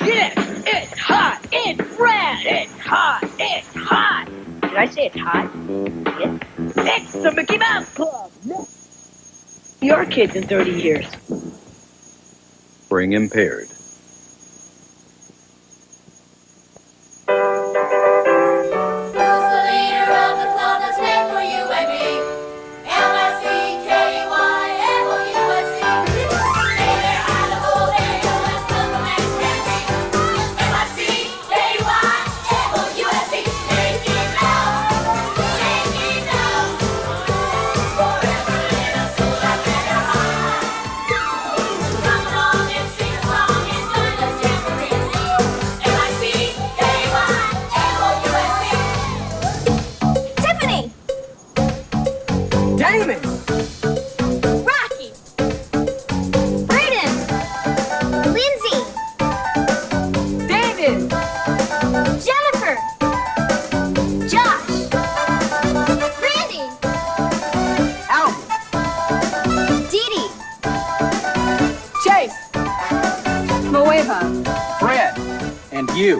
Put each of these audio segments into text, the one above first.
Yes, it's hot, it's red, it's hot, it's hot. Did I say it's hot? Yes. It's the Mickey Mouse Club. Your kids in 30 years. Spring impaired. Damon! Rocky! Braden! Lindsey! David! Jennifer! Josh! Randy! Albert! Deedee! Chase! Mowava. Fred, and you.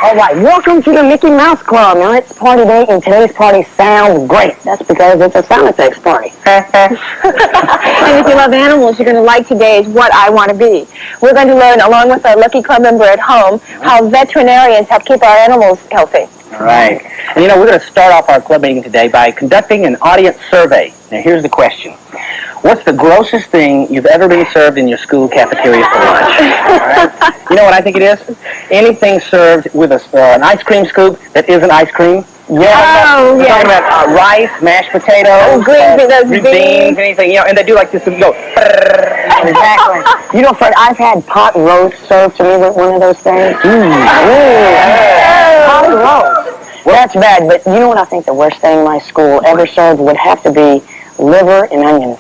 All right, welcome to the Mickey Mouse Club. Now, it's party day, and today's party sounds great. That's because it's a sound effects party. And if you love animals, you're going to like today's What I Want to Be. We're going to learn, along with our lucky club member at home, how veterinarians help keep our animals healthy. All right. And we're going to start off our club meeting today by conducting an audience survey. Now, here's the question. What's the grossest thing you've ever been served in your school cafeteria for lunch? All right? You know what I think it is? Anything served with an ice cream scoop that isn't ice cream. Yeah, we're talking about rice, mashed potatoes, green beans, anything, and they do like this and go. Exactly. Fred, I've had pot roast served to me with one of those things. Pot roast. Well, that's bad, but you know what I think the worst thing my school ever served would have to be? Liver and onions.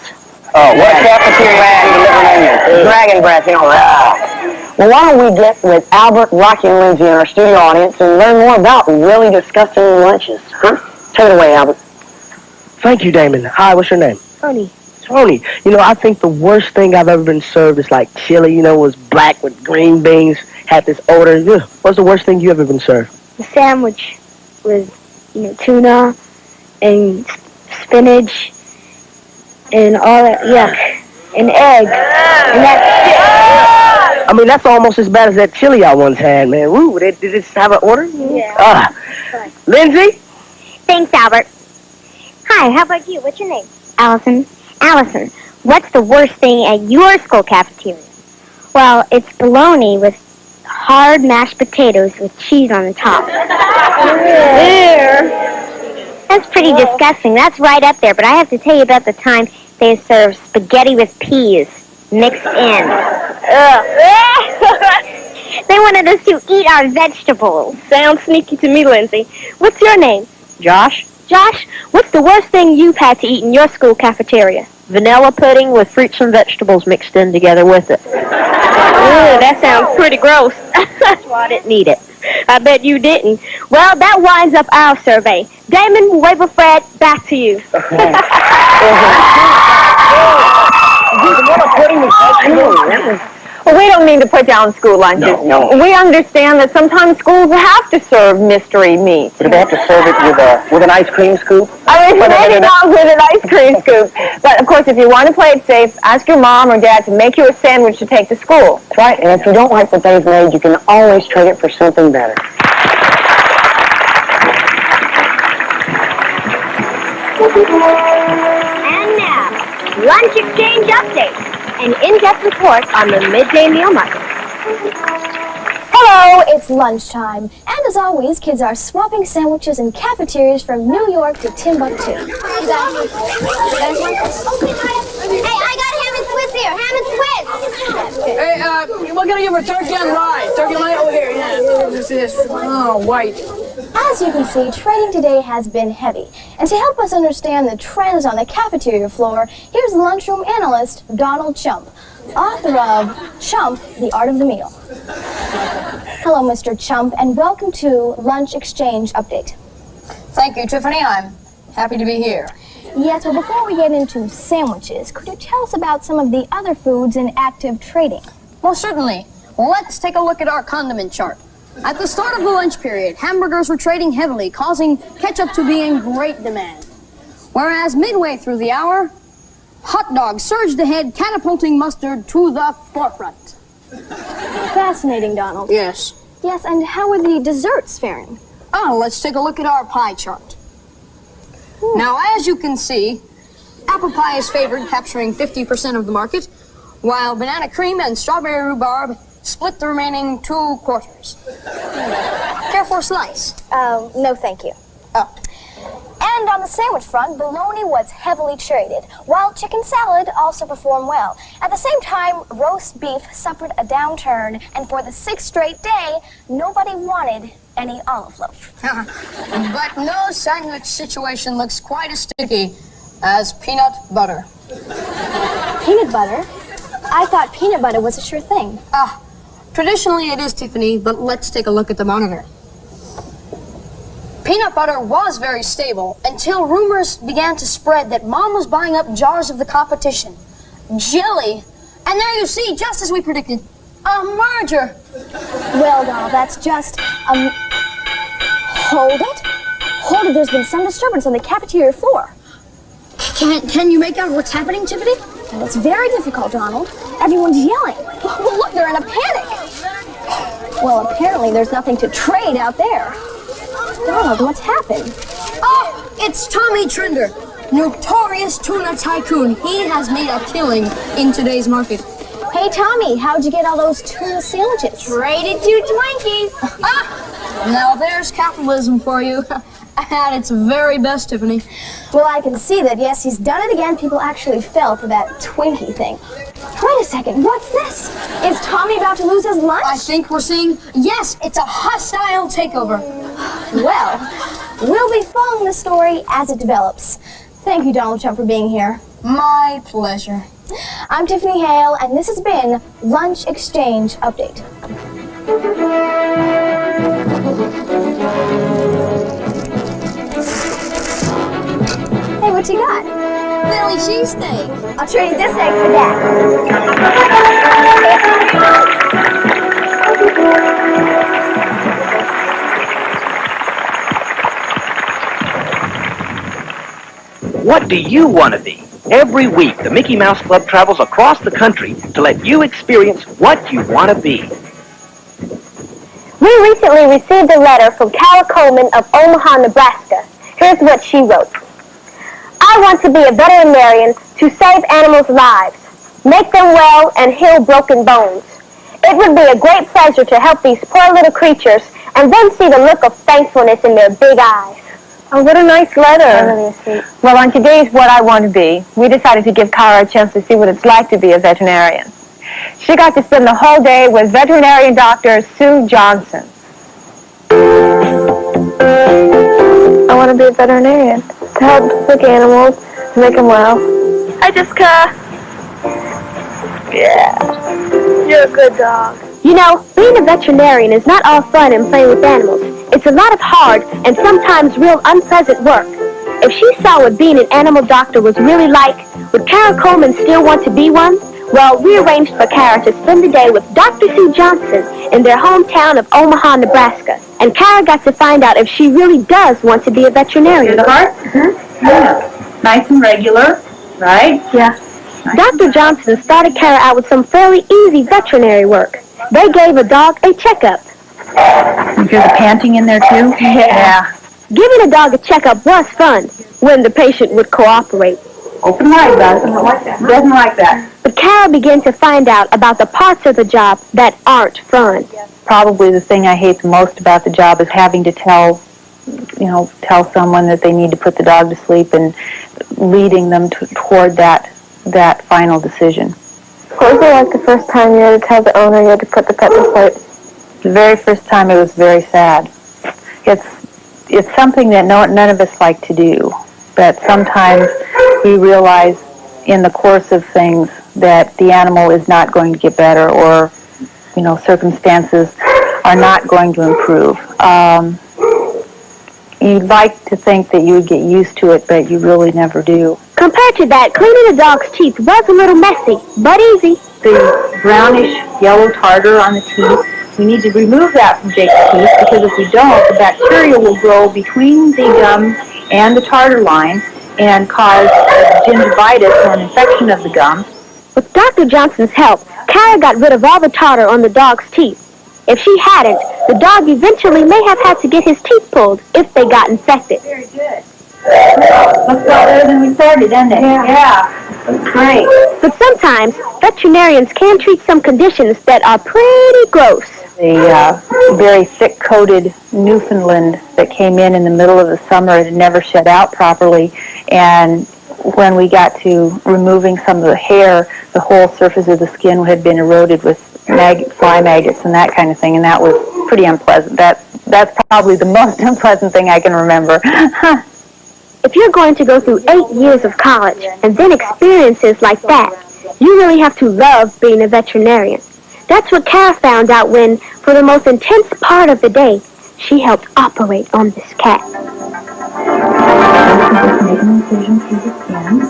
Oh, what cafeteria had liver and onions? Dragon breath, Well, why don't we get with Albert, Rocky, and Lindsey in our studio audience and learn more about really disgusting lunches. Huh? Take it away, Albert. Thank you, Damon. Hi, what's your name? Tony. Tony. I think the worst thing I've ever been served is like chili, was black with green beans, had this odor. What's the worst thing you ever been served? The sandwich with, tuna and spinach and all that, and egg, and that's I mean, that's almost as bad as that chili I once had, man. Woo, did it have an order? Yeah. Lindsey? Thanks, Albert. Hi, how about you? What's your name? Allison. Allison, what's the worst thing at your school cafeteria? Well, it's bologna with hard mashed potatoes with cheese on the top. there. That's pretty disgusting. That's right up there. But I have to tell you about the time they served spaghetti with peas mixed in. They wanted us to eat our vegetables. Sounds sneaky to me, Lindsey. What's your name? Josh? Josh, what's the worst thing you've had to eat in your school cafeteria? Vanilla pudding with fruits and vegetables mixed in together with it. That sounds pretty gross. That's why I didn't eat it. I bet you didn't. Well, that winds up our survey. Damon, Mowava, Fred, back to you. Well, we don't mean to put down school lunches. No. We understand that sometimes schools have to serve mystery meat. Do they have to serve it with an ice cream scoop? I mean, maybe not with an ice cream scoop. But, of course, if you want to play it safe, ask your mom or dad to make you a sandwich to take to school. That's right. And if you don't like what they've made, you can always trade it for something better. And now, lunch exchange update. An in-depth report on the midday meal market. Hello, it's lunchtime, and as always, kids are swapping sandwiches in cafeterias from New York to Timbuktu. You guys want this? Hey, I got ham and Swiss here. Ham and Swiss. Hey, we're gonna give her turkey on rye. Turkey on rye over here. Yeah. This is white. As you can see, trading today has been heavy. And to help us understand the trends on the cafeteria floor, here's lunchroom analyst Donald Chump, author of Chump, The Art of the Meal. Hello, Mr. Chump, and welcome to Lunch Exchange Update. Thank you, Tiffini. I'm happy to be here. Yes, well, before we get into sandwiches, could you tell us about some of the other foods in active trading? Well, certainly. Let's take a look at our condiment chart. At the start of the lunch period, hamburgers were trading heavily, causing ketchup to be in great demand. Whereas midway through the hour, hot dogs surged ahead, catapulting mustard to the forefront. Fascinating, Donald. Yes. Yes, and how are the desserts faring? Oh, let's take a look at our pie chart. Now, as you can see, apple pie is favored, capturing 50% of the market, while banana cream and strawberry rhubarb split the remaining 2/4. Care for a slice? No, thank you. Oh. And on the sandwich front, bologna was heavily traded, while chicken salad also performed well. At the same time, roast beef suffered a downturn, and for the 6th straight day, nobody wanted any olive loaf. But no sandwich situation looks quite as sticky as peanut butter. Peanut butter? I thought peanut butter was a sure thing. Traditionally it is, Tiffini, but let's take a look at the monitor. Peanut butter was very stable until rumors began to spread that Mom was buying up jars of the competition. Jelly. And there you see, just as we predicted, a merger. Well, Donald, that's just, Hold it? Hold it, there's been some disturbance on the cafeteria floor. Can you make out what's happening, Tiffini? Well, it's very difficult, Donald. Everyone's yelling. Well, look, they're in a panic. Well, apparently there's nothing to trade out there. Donald, what's happened? Oh, it's Tommy Trinder, notorious tuna tycoon. He has made a killing in today's market. Hey, Tommy, how'd you get all those tuna sandwiches? Traded 2 Twinkies. Now there's capitalism for you. At its very best, Tiffini. Well, I can see that, yes, he's done it again. People actually fell for that Twinkie thing. Wait a second, what's this? Is Tommy about to lose his lunch? I think we're seeing, yes, it's a hostile takeover. Well, we'll be following the story as it develops. Thank you, Donald Trump, for being here. My pleasure. I'm Tiffini Hale, and this has been Lunch Exchange Update. Hey, what you got? Philly cheesesteak. I'll trade you this egg for that. What do you want to be? Every week, the Mickey Mouse Club travels across the country to let you experience what you want to be. We recently received a letter from Carol Coleman of Omaha, Nebraska. Here's what she wrote. I want to be a veterinarian to save animals' lives, make them well, and heal broken bones. It would be a great pleasure to help these poor little creatures and then see the look of thankfulness in their big eyes. Oh, what a nice letter. Really sweet. Well, on today's What I Want to Be, we decided to give Kara a chance to see what it's like to be a veterinarian. She got to spend the whole day with veterinarian doctor Sue Johnson. I want to be a veterinarian, to help sick animals, to make them well. Hi, Jessica. Yeah, you're a good dog. You know, being a veterinarian is not all fun and playing with animals. It's a lot of hard and sometimes real unpleasant work. If she saw what being an animal doctor was really like, would Kara Coleman still want to be one? Well, we arranged for Kara to spend the day with Dr. Sue Johnson in their hometown of Omaha, Nebraska. And Kara got to find out if she really does want to be a veterinarian. The heart? Yeah. Nice and regular, right? Yeah. Dr. Johnson started Kara out with some fairly easy veterinary work. They gave a dog a checkup. You hear the panting in there, too? Yeah. Giving a dog a checkup was fun when the patient would cooperate. Open wide, doesn't like that. Doesn't like that. But Kara began to find out about the parts of the job that aren't fun. Probably the thing I hate the most about the job is having to tell someone that they need to put the dog to sleep and leading them toward that final decision. What was it like the first time you had to tell the owner you had to put the pet to sleep? The very first time, it was very sad. It's something that none of us like to do, but sometimes we realize in the course of things that the animal is not going to get better, or circumstances are not going to improve. You'd like to think that you would get used to it, but you really never do. Compared to that, cleaning a dog's teeth was a little messy, but easy. The brownish yellow tartar on the teeth, we need to remove that from Jake's teeth, because if we don't, the bacteria will grow between the gum and the tartar line and cause gingivitis, or an infection of the gums. With Dr. Johnson's help, Kara got rid of all the tartar on the dog's teeth. If she hadn't, the dog eventually may have had to get his teeth pulled if they got infected. Very good. Looks better than we started, doesn't it? Yeah. That's great. But sometimes, veterinarians can treat some conditions that are pretty gross. The very thick-coated Newfoundland that came in the middle of the summer, it had never shed out properly, and when we got to removing some of the hair, the whole surface of the skin had been eroded with fly maggots and that kind of thing, and that was pretty unpleasant. That's probably the most unpleasant thing I can remember. If you're going to go through 8 years of college and then experiences like that, you really have to love being a veterinarian. That's what Kara found out when, for the most intense part of the day, she helped operate on this cat. Just make an incision through the skin.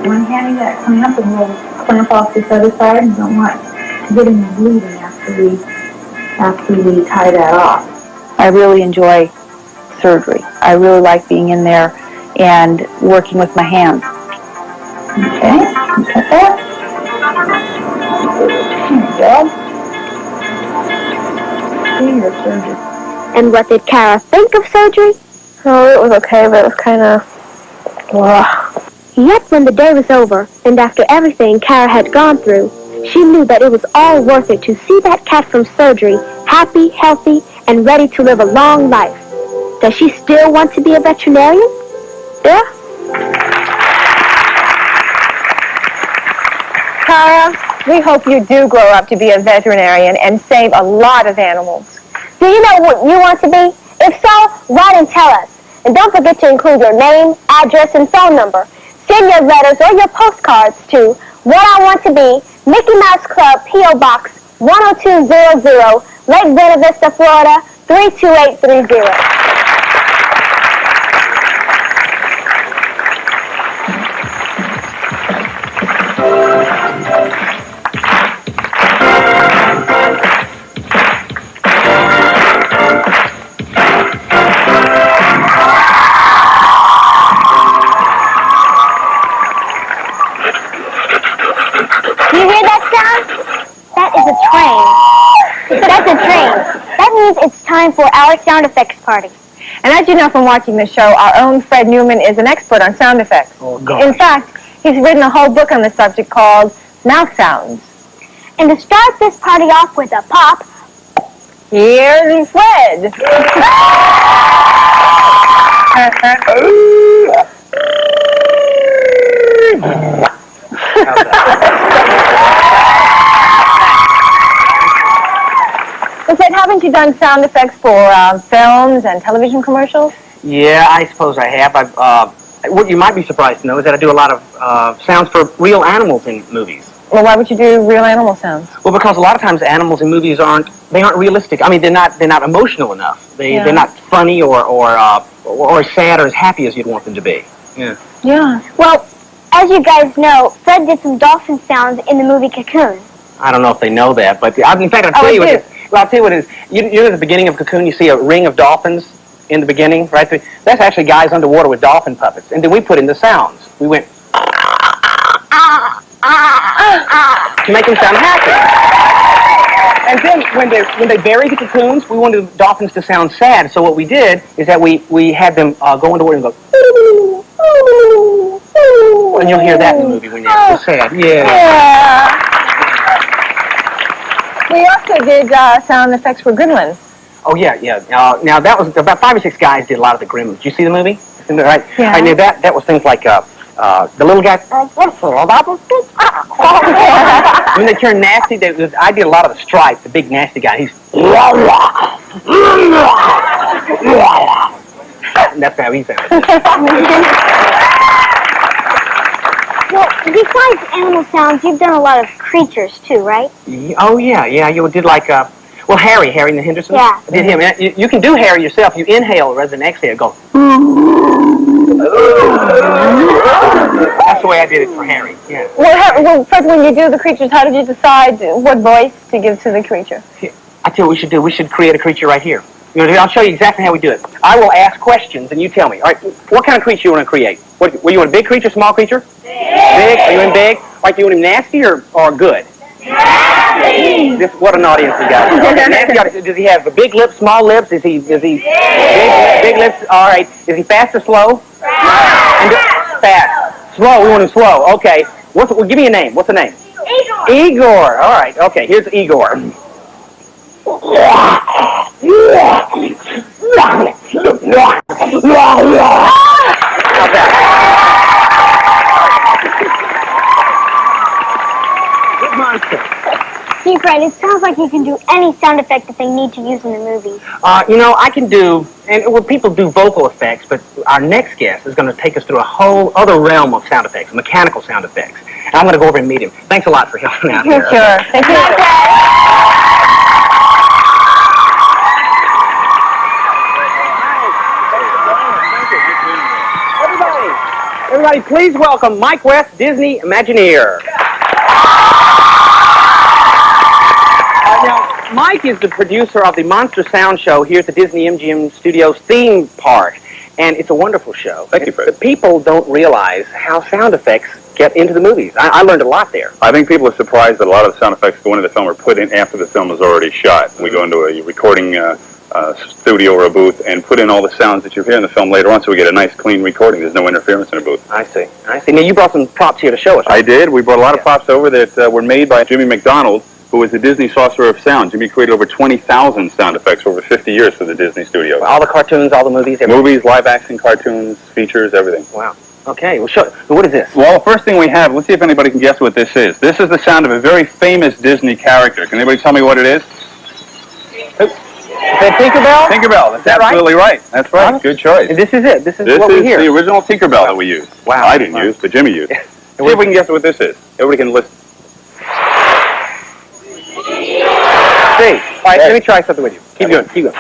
When handing that clamp, and we'll clamp off this other side, and don't want to get any bleeding after we tie that off. I really enjoy surgery. I really like being in there and working with my hands. Okay, cut that. There you go. See your surgery. And what did Kara think of surgery? Oh, it was okay, but it was kind of... Yet when the day was over, and after everything Kara had gone through, she knew that it was all worth it to see that cat from surgery happy, healthy, and ready to live a long life. Does she still want to be a veterinarian? Yeah? Kara, we hope you do grow up to be a veterinarian and save a lot of animals. Do you know what you want to be? If so, write and tell us. And don't forget to include your name, address, and phone number. Send your letters or your postcards to What I Want to Be, Mickey Mouse Club, P.O. Box 10200, Lake Buena Vista, Florida 32830. You hear that sound? That is a train. That's a train. That means it's time for our sound effects party. And as you know from watching the show, our own Fred Newman is an expert on sound effects. Oh, God. In fact, he's written a whole book on the subject called Mouth Sounds. And to start this party off with a pop, here's Fred. Fred, haven't you done sound effects for films and television commercials? Yeah, I suppose I have. What you might be surprised to know is that I do a lot of sounds for real animals in movies. Well, why would you do real animal sounds? Well, because a lot of times animals in movies aren't realistic. I mean, they're not emotional enough. They're not funny or sad or as happy as you'd want them to be. Yeah. Yeah. well, as you guys know, Fred did some dolphin sounds in the movie Cocoon. I don't know if they know that, but in fact, I'll tell you what it is. Well, I'll tell you what it is. You know, at the beginning of Cocoon, you see a ring of dolphins in the beginning, right? That's actually guys underwater with dolphin puppets. And then we put in the sounds. We went to make them sound happy. And then when they buried the cocoons, we wanted the dolphins to sound sad. So what we did is that we had them go underwater and go, and you'll hear that in the movie when they're sad. Yeah. We also did sound effects for gremlins. Oh, yeah. Now, that was about 5 or 6 guys did a lot of the Grimm. Did you see the movie? Right? Yeah. I knew that was things like the little guy. When they turn nasty, I did a lot of the Stripe, the big nasty guy. He's. That's how he sounds. Well, besides animal sounds, you've done a lot of creatures too, right? Oh, yeah. You did like, Harry and the Hendersons. Yeah. I did him. You can do Harry yourself. You inhale rather than exhale. Go. That's the way I did it for Harry. Yeah. Well, first, when you do the creatures, how did you decide what voice to give to the creature? I tell you what we should do. We should create a creature right here. I'll show you exactly how we do it. I will ask questions, and you tell me. All right, what kind of creature you want to create? What you want, a big creature, small creature? Big. Are you in big? Like, do you want him nasty or good? Nasty. What an audience we got. Okay, nasty. Does he have big lips, small lips? Is he big lips? All right. Is he fast or slow? Fast. Slow. We want him slow. Okay. Give me a name. What's the name? Igor. All right. Okay. Here's Igor. How's that? Good monster. Gee, Fred, it sounds like you can do any sound effect that they need to use in the movie. I can do, people do vocal effects, but our next guest is going to take us through a whole other realm of sound effects, mechanical sound effects. And I'm going to go over and meet him. Thanks a lot for helping out here. Sure. Thank you. Everybody, please welcome Mike West, Disney Imagineer. Now, Mike is the producer of the Monster Sound Show here at the Disney MGM Studios theme park, and it's a wonderful show. Thank you, Fred. But people don't realize how sound effects get into the movies. I learned a lot there. I think people are surprised that a lot of the sound effects go into the film are put in after the film is already shot. We go into a recording studio or a booth and put in all the sounds that you hear in the film later on, so we get a nice, clean recording. There's no interference in a booth. I see. Now, you brought some props here to show us. I did. We brought a lot of props over that were made by Jimmy McDonald, who was the Disney Sorcerer of Sound. Jimmy created over 20,000 sound effects over 50 years for the Disney studio. All the cartoons, all the movies, everything. Movies, live-action cartoons, features, everything. Wow. Okay, well, what is this? Well, the first thing we have, let's see if anybody can guess what this is. This is the sound of a very famous Disney character. Can anybody tell me what it is? Is that Tinkerbell? Tinkerbell. That's absolutely right. That's right. Huh? Good choice. And this is it. This is what we hear. This is the original Tinkerbell that we used. Wow. I didn't use, but Jimmy used. See if we can guess what this is. Everybody can listen. See. All right, let me try something with you. Keep going. Okay.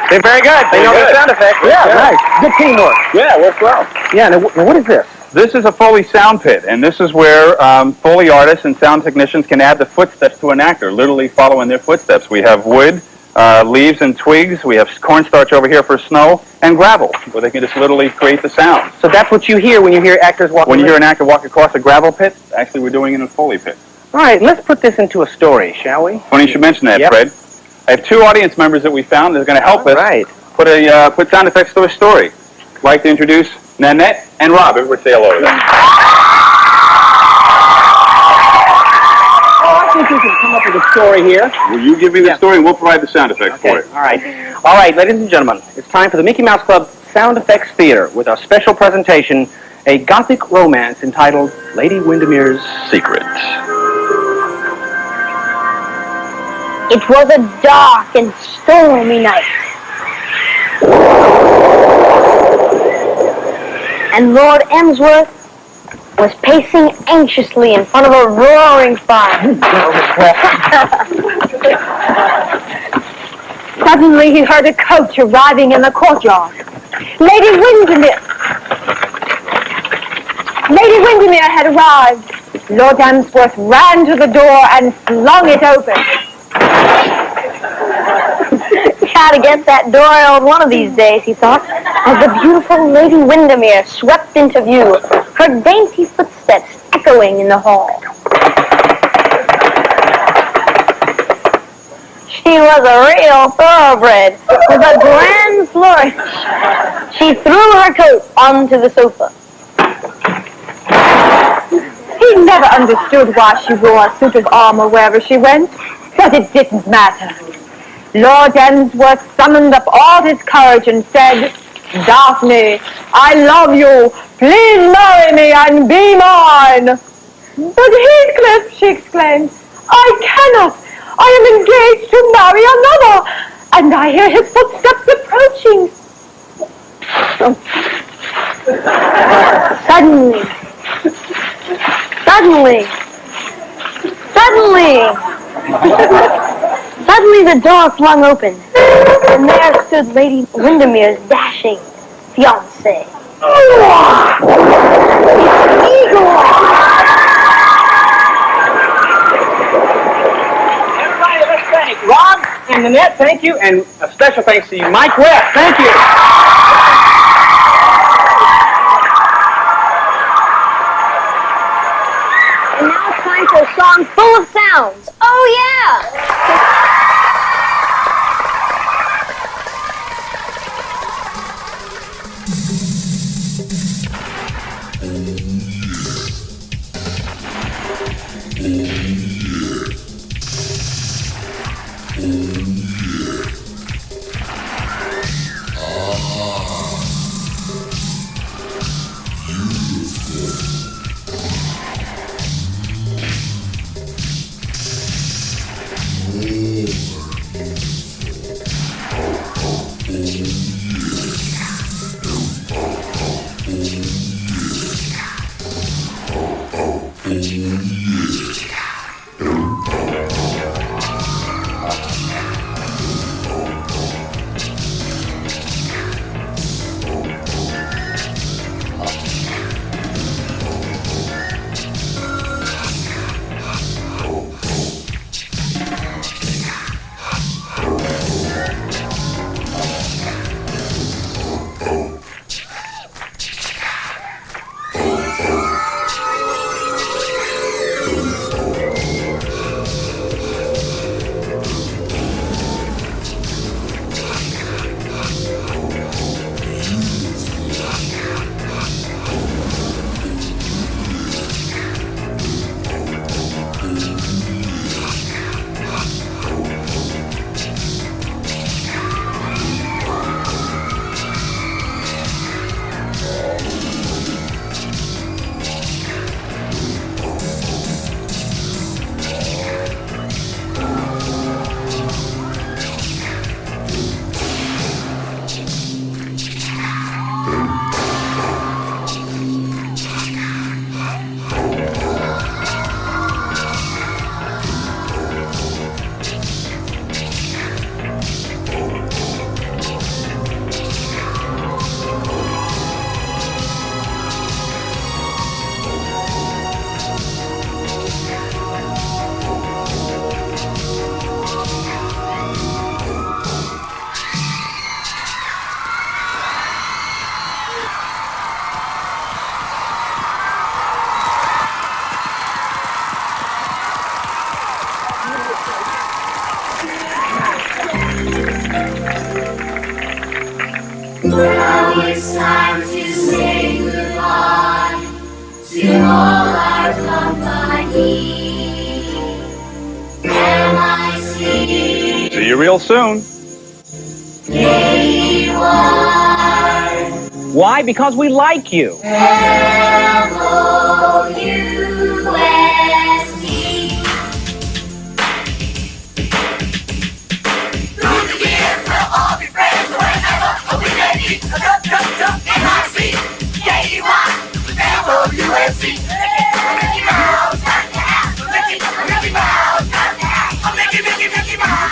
They're very good. They know the sound effects. Yeah, nice. Good teamwork. Yeah, works well. Yeah, now what is this? This is a Foley sound pit, and this is where Foley artists and sound technicians can add the footsteps to an actor, literally following their footsteps. We have wood, leaves and twigs. We have cornstarch over here for snow, and gravel, where they can just literally create the sound. So that's what you hear when you hear actors walk. When you hear an actor walk across a gravel pit, actually we're doing it in a Foley pit. All right, let's put this into a story, shall we? Funny you should mention that, Fred. I have 2 audience members that we found that are going to help us put sound effects to a story. I'd like to introduce Nanette and Rob. Everybody say hello to them. I think we can come up with a story here. Will you give me the story and we'll provide the sound effects for it? All right. All right, ladies and gentlemen, it's time for the Mickey Mouse Club Sound Effects Theater with our special presentation, a gothic romance entitled Lady Windermere's Secret. It was a dark and stormy night. And Lord Emsworth was pacing anxiously in front of a roaring fire. Suddenly he heard a coach arriving in the courtyard. Lady Windermere had arrived. Lord Emsworth ran to the door and flung it open. Gotta get that door open one of these days, he thought, as the beautiful Lady Windermere swept into view, her dainty footsteps echoing in the hall. She was a real thoroughbred, with a grand flourish. She threw her coat onto the sofa. He He never understood why she wore a suit of armor wherever she went, but it didn't matter. Lord Emsworth summoned up all his courage and said, Daphne, I love you. Please marry me and be mine. But Heathcliff, she exclaimed, I cannot. I am engaged to marry another, and I hear his footsteps approaching. Suddenly the door flung open, and there stood Lady Windermere's dashing fiancé. Everybody, let's thank Rob and Nanette, thank you, and a special thanks to you, Mike West, thank you. And now it's time for a song full of sounds. Oh, yeah! Now it's time to say goodbye to all our company. MMC. See you real soon. Why? Because we like you. L-O-U-S-E. Through the years, we'll all be friends wherever we may be. M-I-C. K-E-Y. L-O-U-S-E. Mickey Mouse. Mickey Mouse. Mickey Mouse. Mickey Mouse.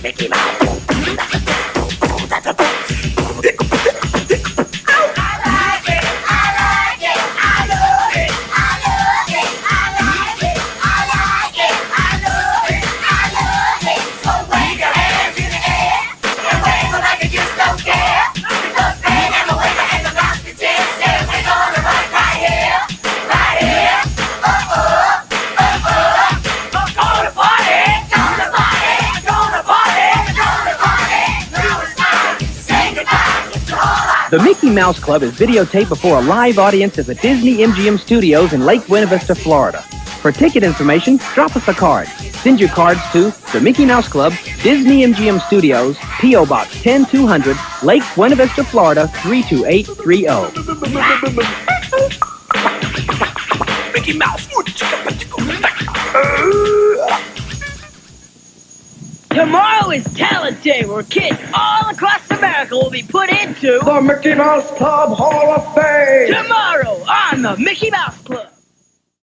Mickey Mouse. The Mickey Mouse Club is videotaped before a live audience at the Disney MGM Studios in Lake Buena Vista, Florida. For ticket information, drop us a card. Send your cards to the Mickey Mouse Club, Disney MGM Studios, P.O. Box 10200, Lake Buena Vista, Florida 32830. Mickey Mouse. Tomorrow is Talent Day, where kids all across America will be put into the Mickey Mouse Club Hall of Fame. Tomorrow on the Mickey Mouse Club.